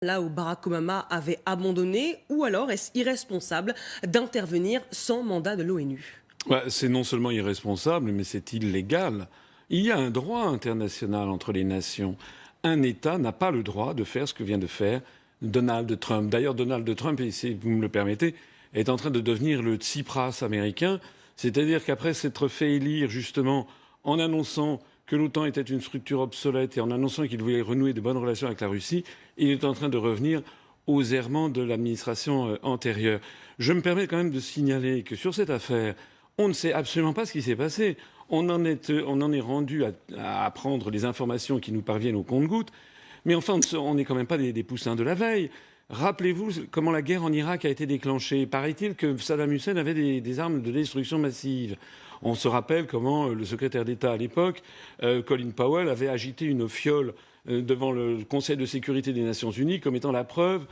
Là où Barack Obama avait abandonné, ou alors est-ce irresponsable d'intervenir sans mandat de l'ONU? Ouais, c'est non seulement irresponsable, mais c'est illégal. Il y a un droit international entre les nations. Un État n'a pas le droit de faire ce que vient de faire Donald Trump. D'ailleurs, Donald Trump, et si vous me le permettez, est en train de devenir le Tsipras américain. C'est-à-dire qu'après s'être fait élire justement en annonçant que l'OTAN était une structure obsolète et en annonçant qu'il voulait renouer de bonnes relations avec la Russie, il est en train de revenir aux errements de l'administration antérieure. Je me permets quand même de signaler que sur cette affaire, on ne sait absolument pas ce qui s'est passé. On en est rendu à apprendre les informations qui nous parviennent au compte-gouttes. Mais enfin, on n'est quand même pas des poussins de la veille. Rappelez-vous comment la guerre en Irak a été déclenchée. Paraît-il que Saddam Hussein avait des armes de destruction massive. On se rappelle comment le secrétaire d'État à l'époque, Colin Powell, avait agité une fiole devant le Conseil de sécurité des Nations Unies comme étant la preuve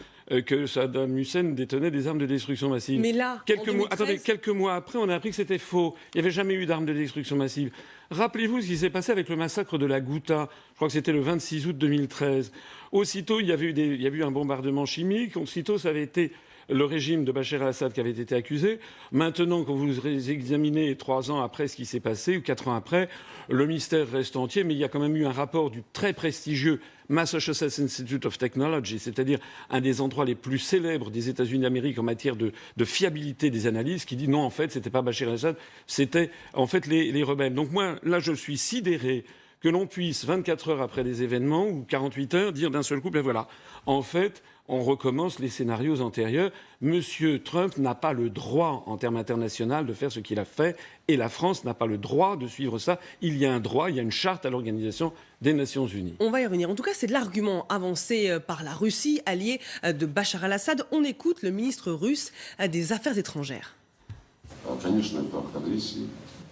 que Saddam Hussein détenait des armes de destruction massive. Mais là, en 2013... Quelques mois après, on a appris que c'était faux. Il n'y avait jamais eu d'armes de destruction massive. Rappelez-vous ce qui s'est passé avec le massacre de la Ghouta. Je crois que c'était le 26 août 2013. Aussitôt, il y a eu un bombardement chimique. Aussitôt, ça avait été le régime de Bachar el-Assad qui avait été accusé. Maintenant, quand vous examinez 3 ans après ce qui s'est passé, ou 4 ans après, le mystère reste entier, mais il y a quand même eu un rapport du très prestigieux Massachusetts Institute of Technology, c'est-à-dire un des endroits les plus célèbres des États-Unis d'Amérique en matière de fiabilité des analyses, qui dit non, en fait, c'était pas Bachar el-Assad, c'était en fait les rebelles. Donc moi, là, je suis sidéré que l'on puisse, 24 heures après des événements, ou 48 heures, dire d'un seul coup, ben voilà, en fait, on recommence les scénarios antérieurs. Monsieur Trump n'a pas le droit, en termes internationaux, de faire ce qu'il a fait, et la France n'a pas le droit de suivre ça. Il y a un droit, il y a une charte à l'Organisation des Nations Unies. On va y revenir. En tout cas, c'est de l'argument avancé par la Russie, alliée de Bachar el-Assad. On écoute le ministre russe des Affaires étrangères.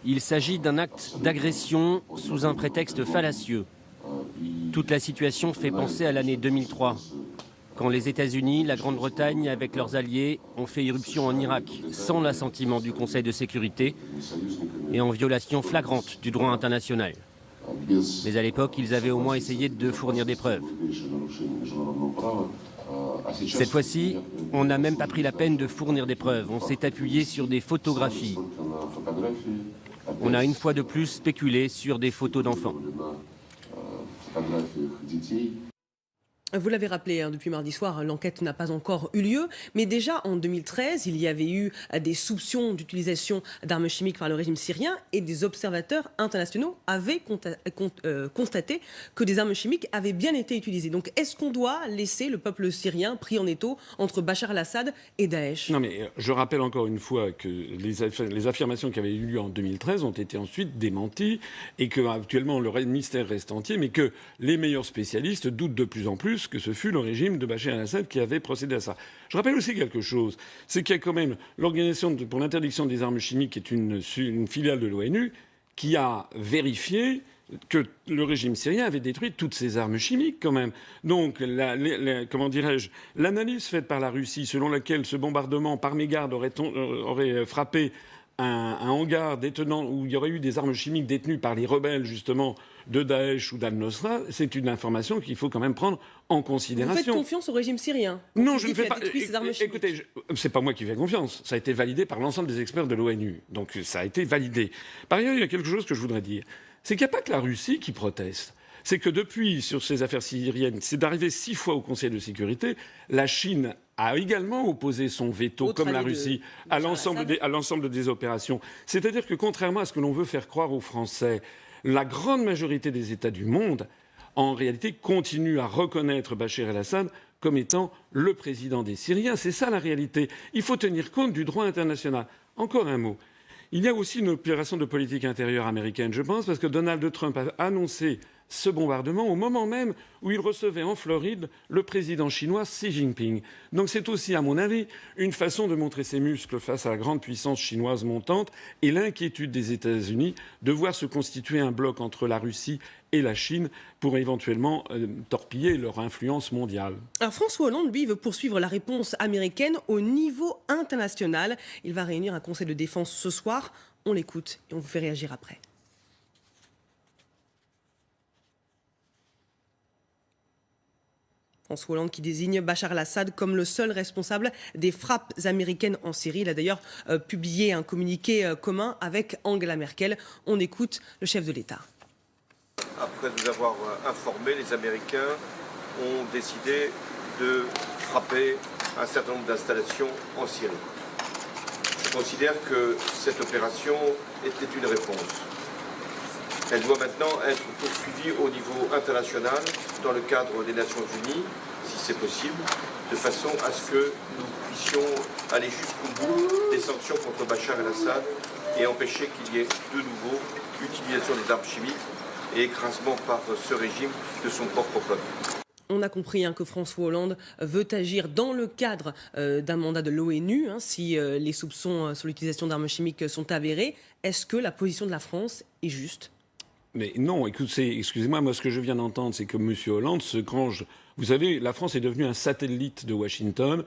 Il s'agit d'un acte d'agression sous un prétexte fallacieux. Toute la situation fait penser à l'année 2003, quand les États-Unis, la Grande-Bretagne, avec leurs alliés, ont fait irruption en Irak sans l'assentiment du Conseil de sécurité et en violation flagrante du droit international. Mais à l'époque, ils avaient au moins essayé de fournir des preuves. Cette fois-ci, on n'a même pas pris la peine de fournir des preuves. On s'est appuyé sur des photographies. On a une fois de plus spéculé sur des photos d'enfants. Vous l'avez rappelé, depuis mardi soir, l'enquête n'a pas encore eu lieu. Mais déjà, en 2013, il y avait eu des soupçons d'utilisation d'armes chimiques par le régime syrien et des observateurs internationaux avaient constaté que des armes chimiques avaient bien été utilisées. Donc, est-ce qu'on doit laisser le peuple syrien pris en étau entre Bachar el-Assad et Daesh? Non, mais je rappelle encore une fois que les affirmations qui avaient eu lieu en 2013 ont été ensuite démenties et qu'actuellement le mystère reste entier, mais que les meilleurs spécialistes doutent de plus en plus que ce fut le régime de Bachar el-Assad qui avait procédé à ça. Je rappelle aussi quelque chose, c'est qu'il y a quand même l'Organisation pour l'interdiction des armes chimiques, qui est une filiale de l'ONU, qui a vérifié que le régime syrien avait détruit toutes ses armes chimiques quand même. Donc, comment dirais-je, l'analyse faite par la Russie selon laquelle ce bombardement par mégarde aurait frappé un hangar détenant où il y aurait eu des armes chimiques détenues par les rebelles justement de Daesh ou d'Al-Nosra, c'est une information qu'il faut quand même prendre en considération. Vous faites confiance au régime syrien? Non, je ne fais pas. Écoutez, c'est pas moi qui fais confiance. Ça a été validé par l'ensemble des experts de l'ONU. Donc ça a été validé. Par ailleurs, il y a quelque chose que je voudrais dire. C'est qu'il n'y a pas que la Russie qui proteste. C'est que depuis, sur ces affaires syriennes, c'est d'arriver 6 fois au Conseil de sécurité, la Chine a également opposé son veto, comme la Russie, à l'ensemble des opérations. C'est-à-dire que contrairement à ce que l'on veut faire croire aux Français, la grande majorité des États du monde, en réalité, continuent à reconnaître Bachar el-Assad comme étant le président des Syriens. C'est ça la réalité. Il faut tenir compte du droit international. Encore un mot. Il y a aussi une opération de politique intérieure américaine, je pense, parce que Donald Trump a annoncé ce bombardement au moment même où il recevait en Floride le président chinois Xi Jinping. Donc c'est aussi, à mon avis, une façon de montrer ses muscles face à la grande puissance chinoise montante et l'inquiétude des États-Unis de voir se constituer un bloc entre la Russie et la Chine pour éventuellement torpiller leur influence mondiale. Alors François Hollande, lui, veut poursuivre la réponse américaine au niveau international. Il va réunir un conseil de défense ce soir. On l'écoute et on vous fait réagir après. François Hollande qui désigne Bachar el-Assad comme le seul responsable des frappes américaines en Syrie. Il a d'ailleurs publié un communiqué commun avec Angela Merkel. On écoute le chef de l'État. Après nous avoir informés, les Américains ont décidé de frapper un certain nombre d'installations en Syrie. Je considère que cette opération était une réponse. Elle doit maintenant être poursuivie au niveau international dans le cadre des Nations Unies, si c'est possible, de façon à ce que nous puissions aller jusqu'au bout des sanctions contre Bachar el-Assad et empêcher qu'il y ait de nouveau utilisation des armes chimiques et écrasement par ce régime de son propre peuple. On a compris que François Hollande veut agir dans le cadre d'un mandat de l'ONU, si les soupçons sur l'utilisation d'armes chimiques sont avérés. Est-ce que la position de la France est juste ? Mais non, excusez-moi, moi ce que je viens d'entendre, c'est que M. Hollande se grange. Vous savez, la France est devenue un satellite de Washington,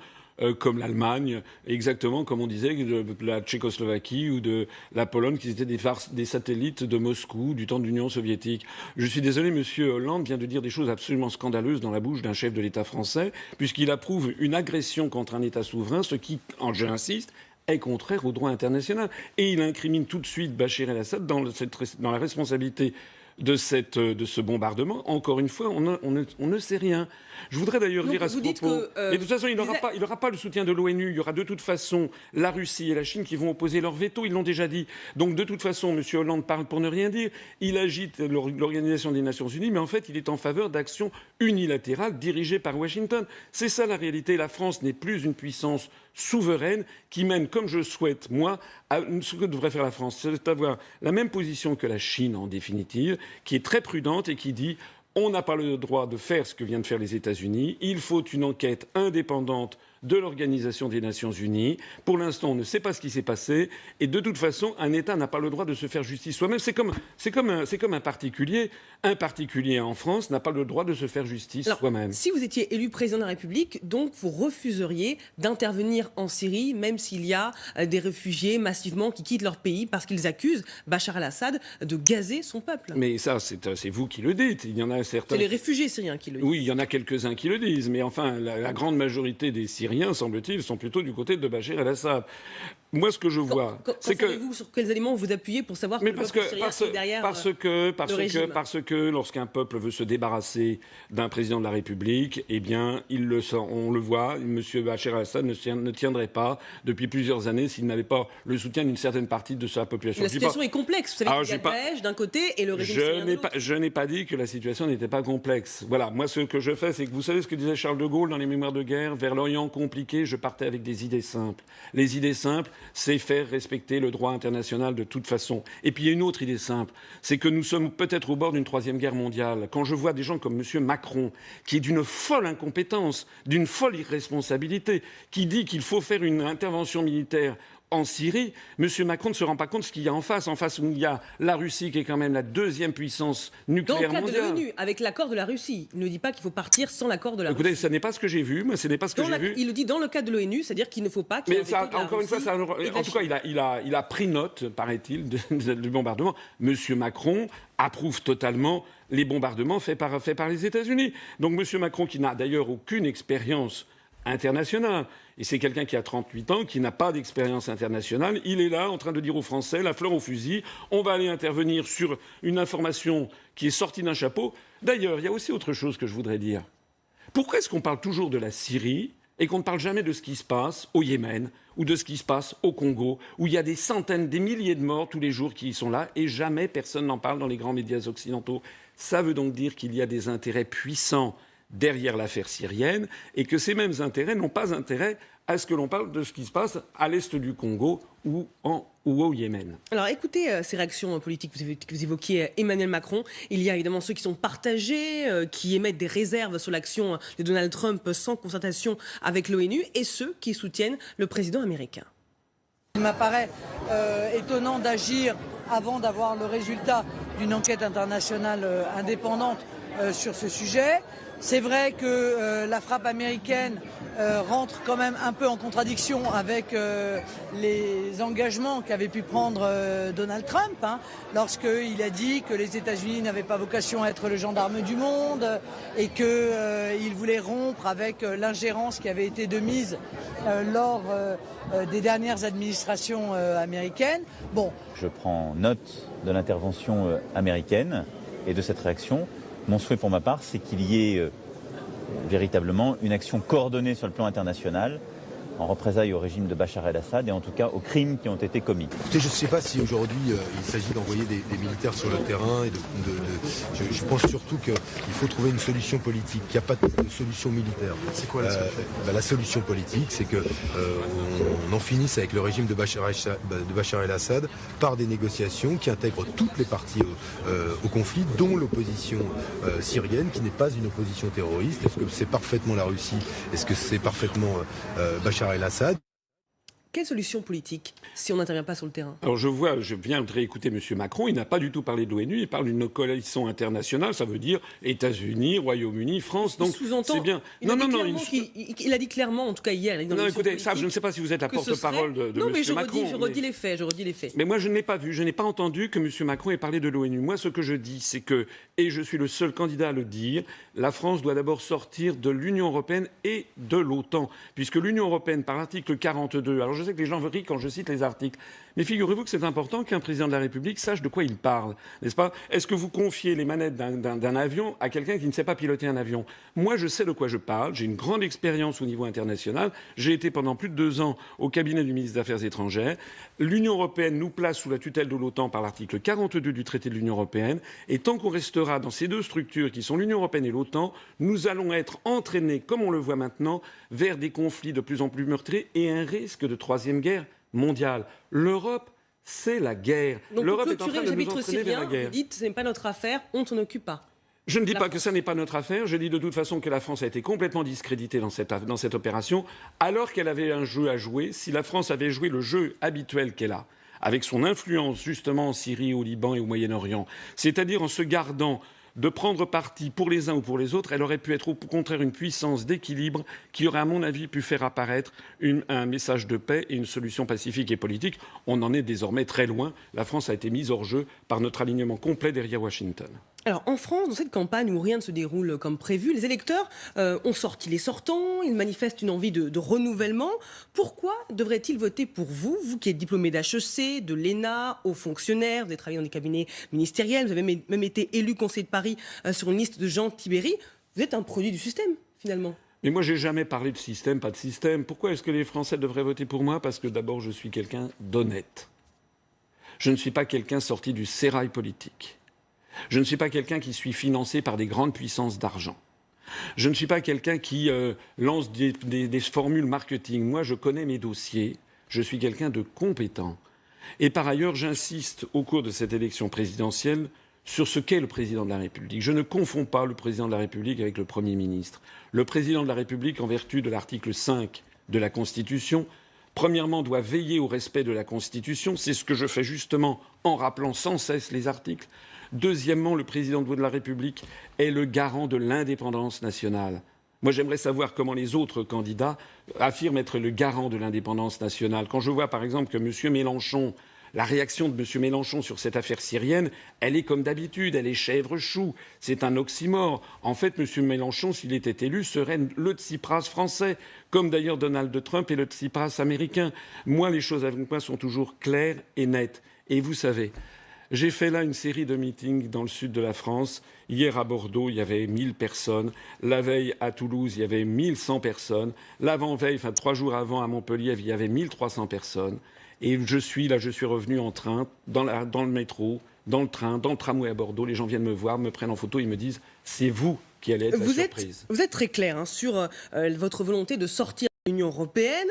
comme l'Allemagne, exactement comme on disait de la Tchécoslovaquie ou de la Pologne, qui étaient des satellites de Moscou, du temps de l'Union soviétique. Je suis désolé, M. Hollande vient de dire des choses absolument scandaleuses dans la bouche d'un chef de l'État français, puisqu'il approuve une agression contre un État souverain, ce qui, j'insiste, est contraire au droit international. Et il incrimine tout de suite Bachar el-Assad dans la responsabilité de ce bombardement. Encore une fois, on ne sait rien. Je voudrais d'ailleurs dire à ce propos... Mais de toute façon, il n'aura pas le soutien de l'ONU. Il y aura de toute façon la Russie et la Chine qui vont opposer leur veto. Ils l'ont déjà dit. Donc de toute façon, M. Hollande parle pour ne rien dire. Il agite l'Organisation des Nations Unies, mais en fait, il est en faveur d'actions unilatérales dirigées par Washington. C'est ça la réalité. La France n'est plus une puissance souveraine qui mène, comme je souhaite, moi, à ce que devrait faire la France. C'est avoir la même position que la Chine, en définitive, qui est très prudente et qui dit on n'a pas le droit de faire ce que viennent de faire les États-Unis. Il faut une enquête indépendante de l'Organisation des Nations Unies. Pour l'instant, on ne sait pas ce qui s'est passé. Et de toute façon, un État n'a pas le droit de se faire justice soi-même. C'est comme un particulier. Un particulier en France n'a pas le droit de se faire justice soi-même. Si vous étiez élu président de la République, donc vous refuseriez d'intervenir en Syrie, même s'il y a des réfugiés massivement qui quittent leur pays parce qu'ils accusent Bachar el-Assad de gazer son peuple. Mais ça, c'est vous qui le dites. Il y en a certains... C'est les réfugiés syriens qui le disent. Oui, il y en a quelques-uns qui le disent. Mais enfin, la grande majorité des Syriens, semble-t-il, sont plutôt du côté de Bachar el-Assad. Moi, ce que je vois, c'est que... Savez-vous sur quels éléments vous appuyez pour savoir que le peuple syrien est derrière le régime ? Parce que lorsqu'un peuple veut se débarrasser d'un président de la République, eh bien, on le voit, M. Bachar el-Assad ne tiendrait pas depuis plusieurs années s'il n'avait pas le soutien d'une certaine partie de sa population. La situation est complexe. Vous savez qu'il y a Daesh d'un côté et le régime syrien de l'autre. Je n'ai pas dit que la situation n'était pas complexe. Voilà, moi, ce que je fais, c'est que vous savez ce que disait Charles de Gaulle dans les Mémoires de guerre, vers l'Orient compliqué, je partais avec des idées simples. Les idées simples, c'est faire respecter le droit international de toute façon. Et puis il y a une autre idée simple, c'est que nous sommes peut-être au bord d'une troisième guerre mondiale. Quand je vois des gens comme M. Macron, qui est d'une folle incompétence, d'une folle irresponsabilité, qui dit qu'il faut faire une intervention militaire en Syrie, M. Macron ne se rend pas compte de ce qu'il y a en face. En face, où il y a la Russie, qui est quand même la deuxième puissance nucléaire mondiale. Dans le cadre de l'ONU, avec l'accord de la Russie. Il ne dit pas qu'il faut partir sans l'accord de la Russie. Écoutez, ce n'est pas ce que j'ai vu. Moi, ce n'est pas ce que j'ai vu. Il le dit dans le cadre de l'ONU, c'est-à-dire qu'il ne faut pas qu'il y ait un veto de la encore une fois, en tout cas, il a pris note, paraît-il, du bombardement. M. Macron approuve totalement les bombardements faits par les États-Unis. Donc M. Macron, qui n'a d'ailleurs aucune expérience internationale, et c'est quelqu'un qui a 38 ans, qui n'a pas d'expérience internationale, il est là en train de dire aux Français, la fleur au fusil, on va aller intervenir sur une information qui est sortie d'un chapeau. D'ailleurs, il y a aussi autre chose que je voudrais dire. Pourquoi est-ce qu'on parle toujours de la Syrie et qu'on ne parle jamais de ce qui se passe au Yémen ou de ce qui se passe au Congo, où il y a des centaines, des milliers de morts tous les jours qui y sont là, et jamais personne n'en parle dans les grands médias occidentaux. Ça veut donc dire qu'il y a des intérêts puissants derrière l'affaire syrienne, et que ces mêmes intérêts n'ont pas intérêt à ce que l'on parle de ce qui se passe à l'est du Congo ou au Yémen. Alors écoutez ces réactions politiques, vous évoquiez Emmanuel Macron. Il y a évidemment ceux qui sont partagés, qui émettent des réserves sur l'action de Donald Trump sans concertation avec l'ONU, et ceux qui soutiennent le président américain. Il m'apparaît étonnant d'agir avant d'avoir le résultat d'une enquête internationale indépendante sur ce sujet. C'est vrai que la frappe américaine rentre quand même un peu en contradiction avec les engagements qu'avait pu prendre Donald Trump, lorsqu'il a dit que les États-Unis n'avaient pas vocation à être le gendarme du monde et qu'il voulait rompre avec l'ingérence qui avait été de mise lors des dernières administrations américaines. Bon. Je prends note de l'intervention américaine et de cette réaction. Mon souhait pour ma part, c'est qu'il y ait véritablement une action coordonnée sur le plan international en représailles au régime de Bachar el-Assad et en tout cas aux crimes qui ont été commis. Écoutez, je ne sais pas si aujourd'hui il s'agit d'envoyer des militaires sur le terrain. Et je pense surtout qu'il faut trouver une solution politique. Il n'y a pas de solution militaire. C'est quoi la solution La solution politique, c'est qu'on en finisse avec le régime de Bachar el-Assad par des négociations qui intègrent toutes les parties au conflit, dont l'opposition syrienne, qui n'est pas une opposition terroriste. Est-ce que c'est parfaitement la Russie? Est-ce que c'est parfaitement Bachar el-Assad? Quelle solution politique si on n'intervient pas sur le terrain? Alors je viens de réécouter M. Macron, il n'a pas du tout parlé de l'ONU, il parle d'une coalition internationale, ça veut dire États-Unis, Royaume-Uni, France, donc c'est bien. Il a dit clairement, en tout cas hier, non, écoutez, ça, je ne sais pas si vous êtes la porte-parole de M. Macron. Je redis les faits. Mais moi, je ne l'ai pas vu, je n'ai pas entendu que M. Macron ait parlé de l'ONU. Moi, ce que je dis, c'est que, et je suis le seul candidat à le dire, la France doit d'abord sortir de l'Union européenne et de l'OTAN, puisque l'Union européenne, par l'article 42, alors je sais que les gens rient quand je cite les articles, mais figurez-vous que c'est important qu'un président de la République sache de quoi il parle, n'est-ce pas? Est-ce que vous confiez les manettes d'un avion à quelqu'un qui ne sait pas piloter un avion? Moi, je sais de quoi je parle, j'ai une grande expérience au niveau international, j'ai été pendant plus de 2 ans au cabinet du ministre des Affaires étrangères. L'Union européenne nous place sous la tutelle de l'OTAN par l'article 42 du traité de l'Union européenne, et tant qu'on restera dans ces deux structures qui sont l'Union européenne et l'OTAN, nous allons être entraînés, comme on le voit maintenant, vers des conflits de plus en plus meurtriers et un risque de troisième guerre mondiale. L'Europe, c'est la guerre. L'Europe est en train de nous entraîner vers la guerre. Vous dites, ce n'est pas notre affaire, on ne s'en occupe pas. Je ne dis pas que ça n'est pas notre affaire. Je dis de toute façon que la France a été complètement discréditée dans cette opération, alors qu'elle avait un jeu à jouer. Si la France avait joué le jeu habituel qu'elle a, avec son influence justement en Syrie, au Liban et au Moyen-Orient, c'est-à-dire en se gardant de prendre parti pour les uns ou pour les autres, elle aurait pu être au contraire une puissance d'équilibre qui aurait, à mon avis, pu faire apparaître un message de paix et une solution pacifique et politique. On en est désormais très loin. La France a été mise hors jeu par notre alignement complet derrière Washington. Alors en France, dans cette campagne où rien ne se déroule comme prévu, les électeurs ont sorti les sortants, ils manifestent une envie de renouvellement. Pourquoi devraient-ils voter pour vous, vous qui êtes diplômé d'HEC, de l'ENA, haut fonctionnaire, vous avez travaillé dans des cabinets ministériels, vous avez même été élu conseiller de Paris sur une liste de Jean Tibéri. Vous êtes un produit du système, finalement. Mais moi, j'ai jamais parlé de système, pas de système. Pourquoi est-ce que les Français devraient voter pour moi? Parce que d'abord, je suis quelqu'un d'honnête. Je ne suis pas quelqu'un sorti du sérail politique. Je ne suis pas quelqu'un qui suis financé par des grandes puissances d'argent. Je ne suis pas quelqu'un qui lance des formules marketing. Moi, je connais mes dossiers. Je suis quelqu'un de compétent. Et par ailleurs, j'insiste au cours de cette élection présidentielle sur ce qu'est le président de la République. Je ne confonds pas le président de la République avec le Premier ministre. Le président de la République, en vertu de l'article 5 de la Constitution, premièrement, doit veiller au respect de la Constitution. C'est ce que je fais justement en rappelant sans cesse les articles. Deuxièmement, le président de la République est le garant de l'indépendance nationale. Moi, j'aimerais savoir comment les autres candidats affirment être le garant de l'indépendance nationale. Quand je vois, par exemple, que M. Mélenchon, la réaction de M. Mélenchon sur cette affaire syrienne, elle est comme d'habitude, elle est chèvre-chou. C'est un oxymore. En fait, M. Mélenchon, s'il était élu, serait le Tsipras français, comme d'ailleurs Donald Trump est le Tsipras américain. Moi, les choses avec moi sont toujours claires et nettes. Et vous savez, j'ai fait là une série de meetings dans le sud de la France. Hier à Bordeaux, il y avait 1000 personnes. La veille à Toulouse, il y avait 1100 personnes. L'avant-veille, 3 jours avant à Montpellier, il y avait 1300 personnes. Et je suis revenu en train, dans le métro, dans le train, dans le tramway à Bordeaux. Les gens viennent me voir, me prennent en photo, ils me disent « c'est vous qui allez être la surprise ». Vous êtes très clair sur votre volonté de sortir de l'Union européenne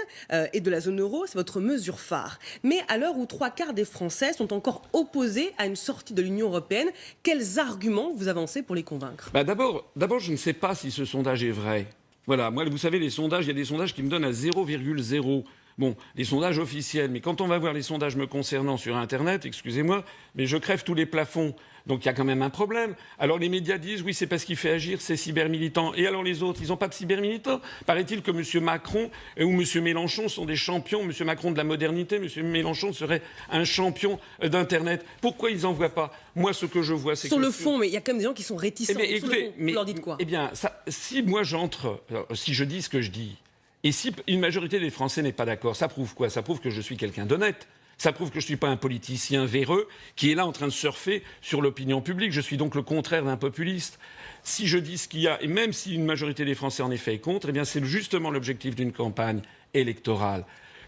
et de la zone euro, c'est votre mesure phare. Mais à l'heure où 3/4 des Français sont encore opposés à une sortie de l'Union européenne, quels arguments vous avancez pour les convaincre? D'abord, je ne sais pas si ce sondage est vrai. Voilà, moi, vous savez, les sondages, il y a des sondages qui me donnent à 0,0. Bon, les sondages officiels, mais quand on va voir les sondages me concernant sur Internet, excusez-moi, mais je crève tous les plafonds. Donc il y a quand même un problème. Alors les médias disent oui, c'est parce qu'il fait agir ces cybermilitants. Et alors les autres, ils n'ont pas de cybermilitants. Paraît-il que M. Macron ou M. Mélenchon sont des champions. M. Macron de la modernité, M. Mélenchon serait un champion d'Internet. Pourquoi ils n'en voient pas? Moi, ce que je vois, c'est que... Sur le fond, mais il y a quand même des gens qui sont réticents. Eh bien, écoutez, sur le fond, vous leur dites quoi? Eh bien, si moi j'entre, si je dis ce que je dis, et si une majorité des Français n'est pas d'accord, ça prouve quoi? Ça prouve que je suis quelqu'un d'honnête. Ça prouve que je ne suis pas un politicien véreux qui est là en train de surfer sur l'opinion publique. Je suis donc le contraire d'un populiste. Si je dis ce qu'il y a, et même si une majorité des Français en effet est contre, eh bien c'est justement l'objectif d'une campagne électorale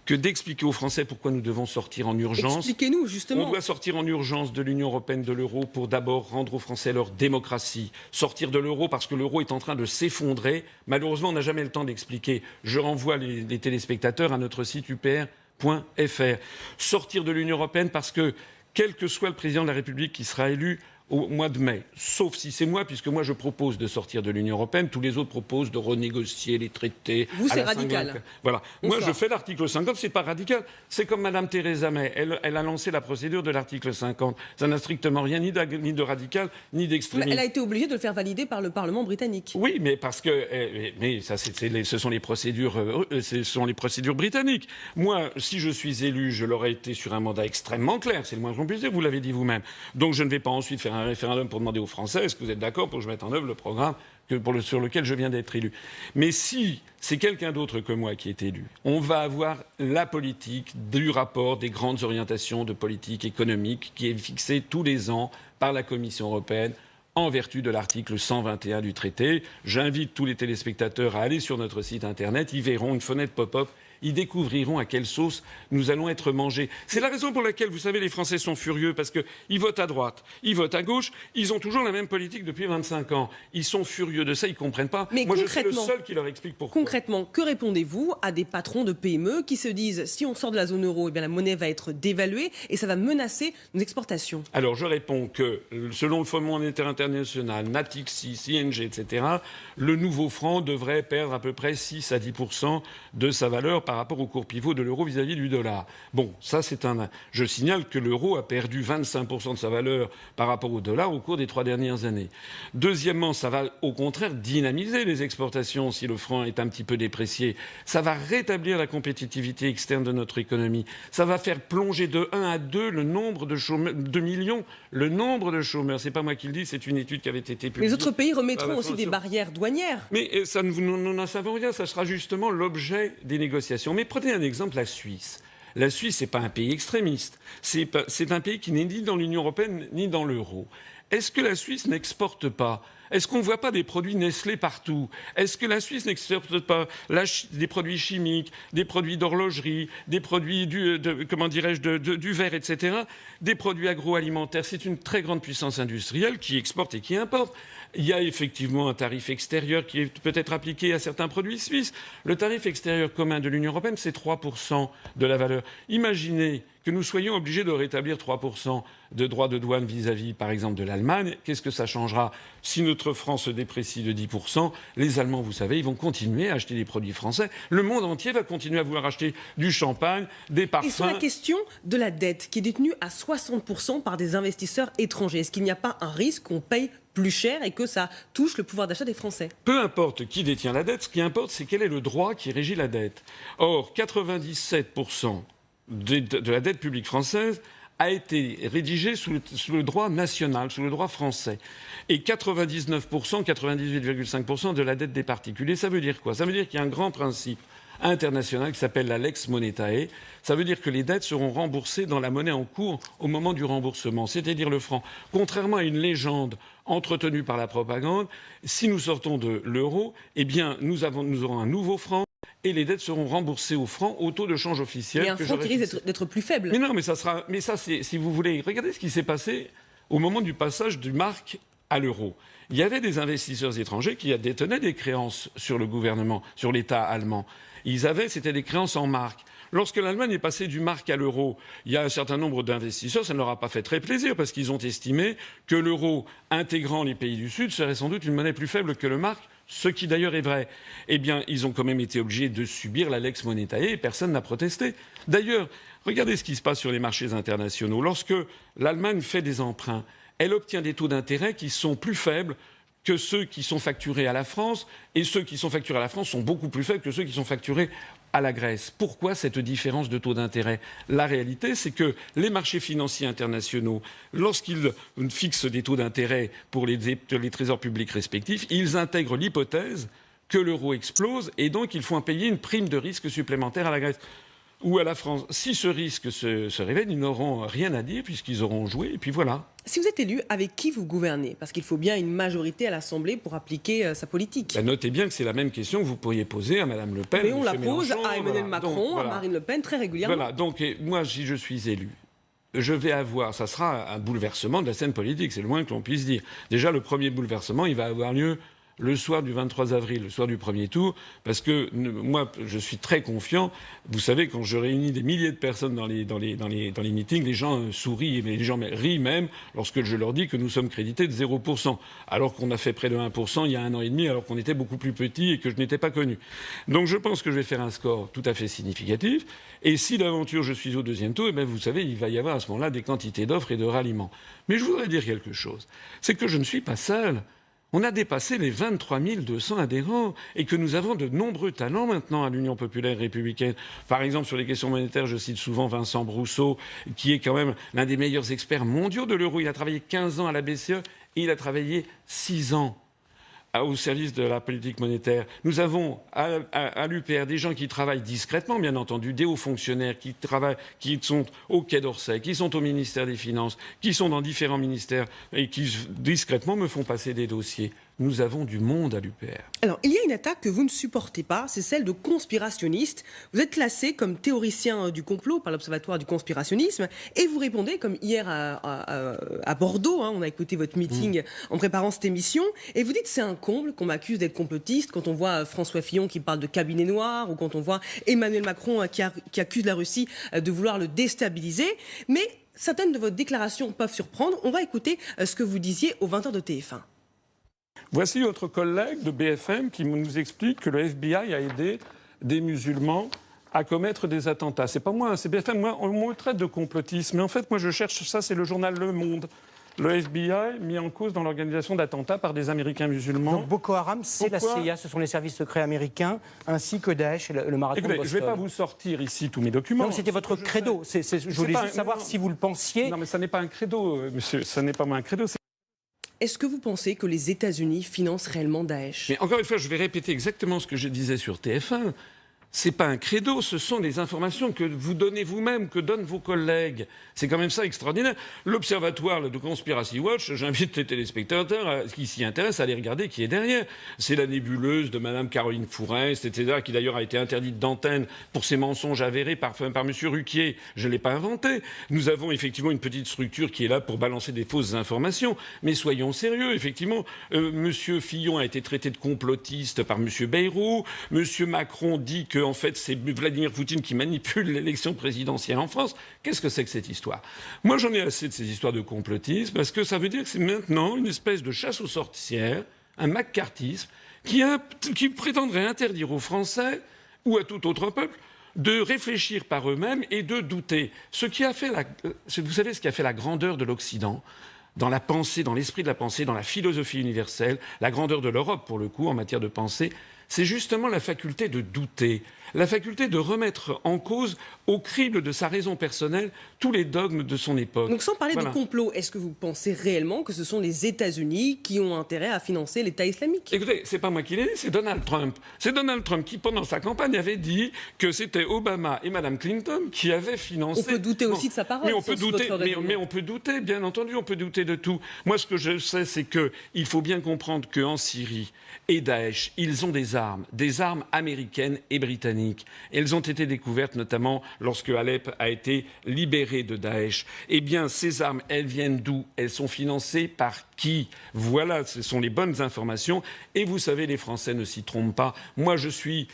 que d'expliquer aux Français pourquoi nous devons sortir en urgence. Expliquez-nous, justement. On doit sortir en urgence de l'Union européenne, de l'euro, pour d'abord rendre aux Français leur démocratie. Sortir de l'euro parce que l'euro est en train de s'effondrer. Malheureusement, on n'a jamais le temps d'expliquer. Je renvoie les téléspectateurs à notre site upr.fr. Sortir de l'Union européenne parce que, quel que soit le président de la République qui sera élu au mois de mai, sauf si c'est moi, puisque moi je propose de sortir de l'Union européenne, tous les autres proposent de renégocier les traités. Vous, c'est radical. Voilà. Moi, je fais l'article 50, c'est pas radical. C'est comme Mme Theresa May. Elle a lancé la procédure de l'article 50. Ça n'a strictement rien ni de radical, ni d'extrémiste. Elle a été obligée de le faire valider par le Parlement britannique. Oui, mais parce que... Mais ça, ce sont les procédures britanniques. Moi, si je suis élu, je l'aurais été sur un mandat extrêmement clair. C'est le moins qu'on puisse dire, vous l'avez dit vous-même. Donc je ne vais pas ensuite faire un référendum pour demander aux Français est-ce que vous êtes d'accord pour que je mette en œuvre le programme sur lequel je viens d'être élu. Mais si c'est quelqu'un d'autre que moi qui est élu, on va avoir la politique du rapport des grandes orientations de politique économique qui est fixée tous les ans par la Commission européenne en vertu de l'article 121 du traité. J'invite tous les téléspectateurs à aller sur notre site internet, ils verront une fenêtre pop-up. Ils découvriront à quelle sauce nous allons être mangés. C'est la raison pour laquelle, vous savez, les Français sont furieux, parce qu'ils votent à droite, ils votent à gauche, ils ont toujours la même politique depuis 25 ans. Ils sont furieux de ça, ils ne comprennent pas. Mais moi, je suis le seul qui leur explique pourquoi. Concrètement, que répondez-vous à des patrons de PME qui se disent si on sort de la zone euro, eh bien, la monnaie va être dévaluée et ça va menacer nos exportations? Alors, je réponds que, selon le Fonds monétaire international, Natixis, ING, etc., le nouveau franc devrait perdre à peu près 6 à 10% de sa valeur par rapport au cours pivot de l'euro vis-à-vis du dollar. Bon, ça c'est Je signale que l'euro a perdu 25% de sa valeur par rapport au dollar au cours des 3 dernières années. Deuxièmement, ça va au contraire dynamiser les exportations si le franc est un petit peu déprécié. Ça va rétablir la compétitivité externe de notre économie. Ça va faire plonger de 1 à 2 le nombre de chômeurs, 2 millions, le nombre de chômeurs. C'est pas moi qui le dis, c'est une étude qui avait été publiée. Les autres pays remettront aussi des barrières douanières. Mais nous n'en savons rien, ça sera justement l'objet des négociations. Mais prenez un exemple, la Suisse. La Suisse, n'est pas un pays extrémiste. C'est un pays qui n'est ni dans l'Union européenne ni dans l'euro. Est-ce que la Suisse n'exporte pas? Est-ce qu'on ne voit pas des produits Nestlé partout? Est-ce que la Suisse n'exporte pas des produits chimiques, des produits d'horlogerie, des produits du verre, etc., des produits agroalimentaires? C'est une très grande puissance industrielle qui exporte et qui importe. Il y a effectivement un tarif extérieur qui est peut-être appliqué à certains produits suisses. Le tarif extérieur commun de l'Union européenne, c'est 3% de la valeur. Imaginez que nous soyons obligés de rétablir 3% de droits de douane vis-à-vis, par exemple, de l'Allemagne. Qu'est-ce que ça changera? Si notre franc se déprécie de 10%, les Allemands, vous savez, ils vont continuer à acheter des produits français. Le monde entier va continuer à vouloir acheter du champagne, des parfums. Et sur la question de la dette, qui est détenue à 60% par des investisseurs étrangers, est-ce qu'il n'y a pas un risque qu'on paye plus cher et que ça touche le pouvoir d'achat des Français? Peu importe qui détient la dette, ce qui importe, c'est quel est le droit qui régit la dette. Or, 97% de la dette publique française a été rédigée sous le droit national, sous le droit français. Et 99%, 98,5% de la dette des particuliers, ça veut dire quoi? Ça veut dire qu'il y a un grand principe international qui s'appelle la lex monetae. Ça veut dire que les dettes seront remboursées dans la monnaie en cours au moment du remboursement, c'est-à-dire le franc. Contrairement à une légende entretenue par la propagande, si nous sortons de l'euro, eh bien, nous aurons un nouveau franc et les dettes seront remboursées au franc au taux de change officiel. Mais un franc qui risque d'être plus faible. Mais non, mais ça, c'est, si vous voulez, regardez ce qui s'est passé au moment du passage du mark à l'euro. Il y avait des investisseurs étrangers qui détenaient des créances sur le gouvernement, sur l'État allemand. C'était des créances en marques. Lorsque l'Allemagne est passée du mark à l'euro, il y a un certain nombre d'investisseurs, ça ne leur a pas fait très plaisir parce qu'ils ont estimé que l'euro intégrant les pays du Sud serait sans doute une monnaie plus faible que le mark ce qui d'ailleurs est vrai, eh bien, ils ont quand même été obligés de subir la lex monetae et personne n'a protesté. D'ailleurs, regardez ce qui se passe sur les marchés internationaux. Lorsque l'Allemagne fait des emprunts, elle obtient des taux d'intérêt qui sont plus faibles que ceux qui sont facturés à la France, et ceux qui sont facturés à la France sont beaucoup plus faibles que ceux qui sont facturés à la Grèce. Pourquoi cette différence de taux d'intérêt? La réalité, c'est que les marchés financiers internationaux, lorsqu'ils fixent des taux d'intérêt pour les trésors publics respectifs, ils intègrent l'hypothèse que l'euro explose et donc ils font payer une prime de risque supplémentaire à la Grèce ou à la France. Si ce risque se révèle, ils n'auront rien à dire puisqu'ils auront joué et puis voilà. Si vous êtes élu, avec qui vous gouvernez? Parce qu'il faut bien une majorité à l'Assemblée pour appliquer sa politique. Ben, notez bien que c'est la même question que vous pourriez poser à Mme Le Pen. Mais on la pose Mélenchon, à Emmanuel Macron, à Marine Le Pen très régulièrement. Voilà, donc moi, si je suis élu, je vais avoir, ça sera un bouleversement de la scène politique, c'est le moins que l'on puisse dire. Déjà, le premier bouleversement, il va avoir lieu le soir du 23 avril, le soir du premier tour, parce que moi, je suis très confiant. Vous savez, quand je réunis des milliers de personnes dans les meetings, les gens sourient, mais les gens rient même lorsque je leur dis que nous sommes crédités de 0%, alors qu'on a fait près de 1% il y a 1 an et demi, alors qu'on était beaucoup plus petit et que je n'étais pas connu. Donc je pense que je vais faire un score tout à fait significatif. Et si d'aventure je suis au deuxième tour, eh bien, vous savez, il va y avoir à ce moment-là des quantités d'offres et de ralliements. Mais je voudrais dire quelque chose. C'est que je ne suis pas seul. On a dépassé les 23 200 adhérents et que nous avons de nombreux talents maintenant à l'Union populaire républicaine. Par exemple, sur les questions monétaires, je cite souvent Vincent Brousseau, qui est quand même l'un des meilleurs experts mondiaux de l'euro. Il a travaillé 15 ans à la BCE et il a travaillé 6 ans au service de la politique monétaire. Nous avons à l'UPR des gens qui travaillent discrètement, bien entendu, des hauts fonctionnaires qui sont au Quai d'Orsay, qui sont au ministère des Finances, qui sont dans différents ministères et qui discrètement me font passer des dossiers. Nous avons du monde à l'UPR. Alors, il y a une attaque que vous ne supportez pas, c'est celle de conspirationnistes. Vous êtes classé comme théoricien du complot par l'Observatoire du conspirationnisme et vous répondez, comme hier à Bordeaux, on a écouté votre meeting en préparant cette émission, et vous dites c'est un comble qu'on m'accuse d'être complotiste quand on voit François Fillon qui parle de cabinet noir ou quand on voit Emmanuel Macron qui accuse la Russie de vouloir le déstabiliser. Mais certaines de vos déclarations peuvent surprendre. On va écouter ce que vous disiez aux 20h de TF1. Voici votre collègue de BFM qui nous explique que le FBI a aidé des musulmans à commettre des attentats. C'est pas moi, c'est BFM. Moi, on me traite de complotiste. Mais en fait, moi, je cherche ça, c'est le journal Le Monde. Le FBI mis en cause dans l'organisation d'attentats par des Américains musulmans. Donc Boko Haram, c'est la CIA, ce sont les services secrets américains, ainsi que Daesh et le marathon de Boston. Je ne vais pas vous sortir ici tous mes documents. Non, c'était votre credo. Je voulais juste savoir si vous le pensiez. Non, mais ça n'est pas un credo, monsieur. Ça n'est pas un credo. Est-ce que vous pensez que les États-Unis financent réellement Daesh? Mais encore une fois, je vais répéter exactement ce que je disais sur TF1. C'est pas un credo, ce sont des informations que vous donnez vous-même, que donnent vos collègues. C'est quand même ça extraordinaire. L'Observatoire de Conspiracy Watch, j'invite les téléspectateurs qui s'y intéressent à aller regarder qui est derrière. C'est la nébuleuse de Mme Caroline Fourest, etc., qui d'ailleurs a été interdite d'antenne pour ses mensonges avérés par M. Ruquier. Je ne l'ai pas inventé. Nous avons effectivement une petite structure qui est là pour balancer des fausses informations. Mais soyons sérieux, effectivement. M. Fillon a été traité de complotiste par M. Bayrou. M. Macron dit que en fait, c'est Vladimir Poutine qui manipule l'élection présidentielle en France. Qu'est-ce que c'est que cette histoire? Moi, j'en ai assez de ces histoires de complotisme, parce que ça veut dire que c'est maintenant une espèce de chasse aux sorcières, un macartisme, qui prétendrait interdire aux Français, ou à tout autre peuple, de réfléchir par eux-mêmes et de douter. Vous savez ce qui a fait la grandeur de l'Occident dans la pensée, dans l'esprit de la pensée, dans la philosophie universelle, la grandeur de l'Europe, pour le coup, en matière de pensée, c'est justement la faculté de douter, la faculté de remettre en cause, au crible de sa raison personnelle, tous les dogmes de son époque. Donc sans parler de complot, est-ce que vous pensez réellement que ce sont les États-Unis qui ont intérêt à financer l'État islamique? Écoutez, c'est pas moi qui l'ai dit, c'est Donald Trump. C'est Donald Trump qui, pendant sa campagne, avait dit que c'était Obama et Mme Clinton qui avaient financé... On peut douter aussi de sa parole. Mais on peut douter, mais on peut douter, bien entendu, on peut douter de tout. Moi, ce que je sais, c'est qu'il faut bien comprendre qu'en Syrie et Daesh, ils ont des armes américaines et britanniques. Elles ont été découvertes notamment lorsque Alep a été libéré de Daesh. Eh bien, ces armes, elles viennent d'où? Elles sont financées par qui? Voilà, ce sont les bonnes informations. Et vous savez, les Français ne s'y trompent pas. Moi, je suis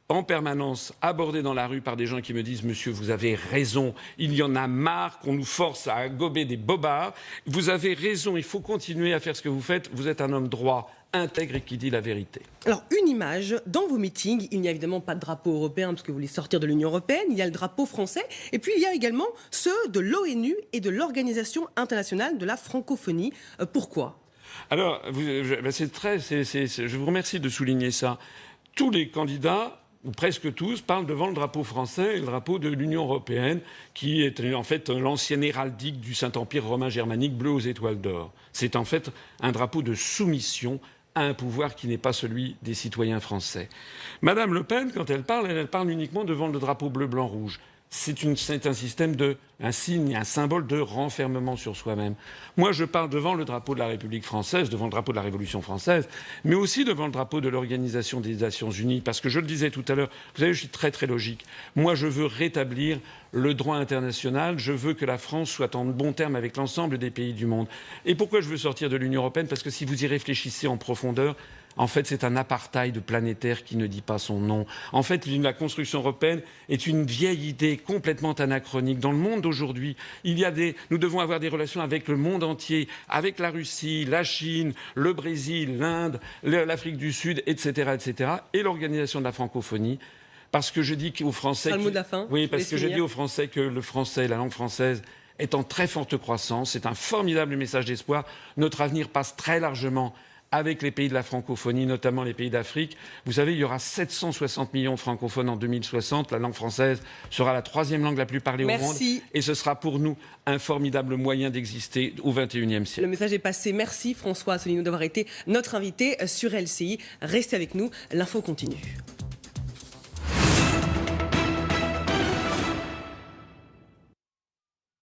en permanence abordé dans la rue par des gens qui me disent « Monsieur, vous avez raison, il y en a marre qu'on nous force à gober des bobards. Vous avez raison, il faut continuer à faire ce que vous faites. Vous êtes un homme droit, intègre et qui dit la vérité. Alors, une image, dans vos meetings, il n'y a évidemment pas de drapeau européen parce que vous voulez sortir de l'Union européenne, il y a le drapeau français, et puis il y a également ceux de l'ONU et de l'Organisation internationale de la francophonie. Pourquoi ? Alors, je vous remercie de souligner ça. Tous les candidats, ou presque tous, parlent devant le drapeau français et le drapeau de l'Union européenne, qui est en fait l'ancienne héraldique du Saint-Empire romain germanique bleu aux étoiles d'or. C'est en fait un drapeau de soumission à un pouvoir qui n'est pas celui des citoyens français. Madame Le Pen, quand elle parle uniquement devant le drapeau bleu, blanc, rouge. C'est un système un signe, un symbole de renfermement sur soi-même. Moi, je parle devant le drapeau de la République française, devant le drapeau de la Révolution française, mais aussi devant le drapeau de l'Organisation des Nations Unies, parce que je le disais tout à l'heure, vous savez, je suis très très logique. Moi, je veux rétablir le droit international, je veux que la France soit en bon terme avec l'ensemble des pays du monde. Et pourquoi je veux sortir de l'Union européenne ? Parce que si vous y réfléchissez en profondeur, en fait, c'est un apartheid planétaire qui ne dit pas son nom. En fait, la construction européenne est une vieille idée complètement anachronique. Dans le monde d'aujourd'hui, nous devons avoir des relations avec le monde entier, avec la Russie, la Chine, le Brésil, l'Inde, l'Afrique du Sud, etc., etc., et l'Organisation de la francophonie. Parce que je dis aux Français... C'est le mot de la fin. Oui, parce que je dis aux Français que le français, la langue française, est en très forte croissance. C'est un formidable message d'espoir. Notre avenir passe très largement avec les pays de la francophonie, notamment les pays d'Afrique. Vous savez, il y aura 760 millions de francophones en 2060. La langue française sera la 3e langue la plus parlée au monde. Et ce sera pour nous un formidable moyen d'exister au XXIe siècle. Le message est passé. Merci François Asselineau d'avoir été notre invité sur LCI. Restez avec nous, l'info continue.